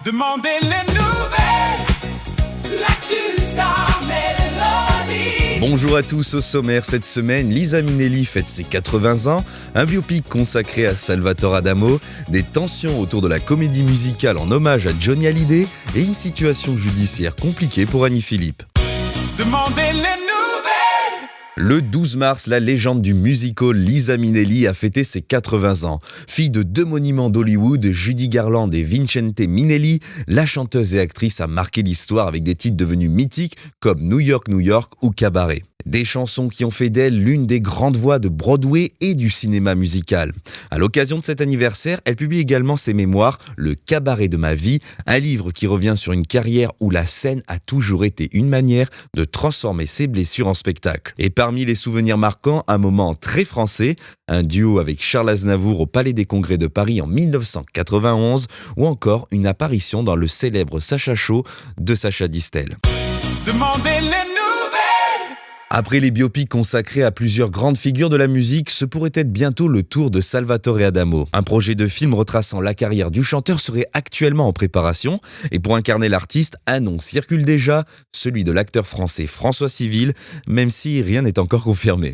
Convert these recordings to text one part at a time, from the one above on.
Demandez les nouvelles, l'actu Star Mélodie. Bonjour à tous, au sommaire cette semaine, Liza Minnelli fête ses 80 ans, un biopic consacré à Salvatore Adamo, des tensions autour de la comédie musicale en hommage à Johnny Hallyday et une situation judiciaire compliquée pour Annie Philippe. Demandez les nouvelles. Le 12 mars, la légende du musical Liza Minnelli a fêté ses 80 ans. Fille de deux monuments d'Hollywood, Judy Garland et Vincente Minnelli, la chanteuse et actrice a marqué l'histoire avec des titres devenus mythiques comme New York, New York ou Cabaret. Des chansons qui ont fait d'elle l'une des grandes voix de Broadway et du cinéma musical. À l'occasion de cet anniversaire, elle publie également ses mémoires « Le cabaret de ma vie », un livre qui revient sur une carrière où la scène a toujours été une manière de transformer ses blessures en spectacle. Et parmi les souvenirs marquants, un moment très français, un duo avec Charles Aznavour au Palais des Congrès de Paris en 1991, ou encore une apparition dans le célèbre Sacha Show de Sacha Distel. Demandez les nouvelles. Après les biopics consacrés à plusieurs grandes figures de la musique, ce pourrait être bientôt le tour de Salvatore Adamo. Un projet de film retraçant la carrière du chanteur serait actuellement en préparation. Et pour incarner l'artiste, un nom circule déjà, celui de l'acteur français François Civil, même si rien n'est encore confirmé.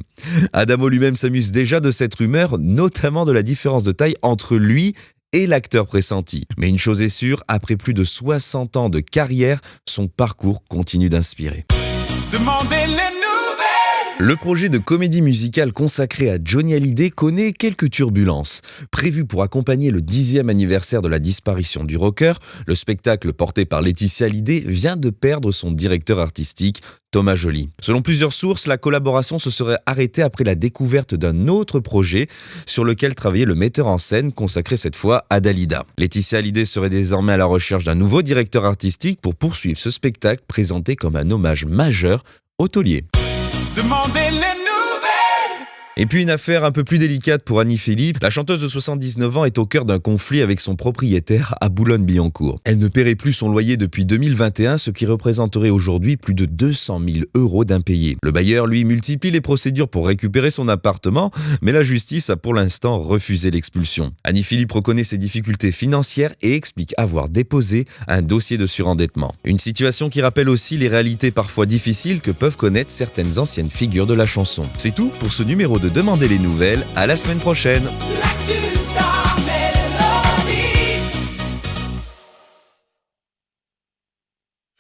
Adamo lui-même s'amuse déjà de cette rumeur, notamment de la différence de taille entre lui et l'acteur pressenti. Mais une chose est sûre, après plus de 60 ans de carrière, son parcours continue d'inspirer. Demandez les nouvelles. Le projet de comédie musicale consacré à Johnny Hallyday connaît quelques turbulences. Prévu pour accompagner le 10e anniversaire de la disparition du rocker, le spectacle porté par Laetitia Hallyday vient de perdre son directeur artistique, Thomas Joly. Selon plusieurs sources, la collaboration se serait arrêtée après la découverte d'un autre projet sur lequel travaillait le metteur en scène, consacré cette fois à Dalida. Laetitia Hallyday serait désormais à la recherche d'un nouveau directeur artistique pour poursuivre ce spectacle présenté comme un hommage majeur au taulier. Demandez les nouvelles. Et puis une affaire un peu plus délicate pour Annie Philippe. La chanteuse de 79 ans est au cœur d'un conflit avec son propriétaire à Boulogne-Billancourt. Elle ne paierait plus son loyer depuis 2021, ce qui représenterait aujourd'hui plus de 200 000 € d'impayés. Le bailleur, lui, multiplie les procédures pour récupérer son appartement, mais la justice a pour l'instant refusé l'expulsion. Annie Philippe reconnaît ses difficultés financières et explique avoir déposé un dossier de surendettement. Une situation qui rappelle aussi les réalités parfois difficiles que peuvent connaître certaines anciennes figures de la chanson. C'est tout pour ce numéro de Demandez les nouvelles, à la semaine prochaine. L'actu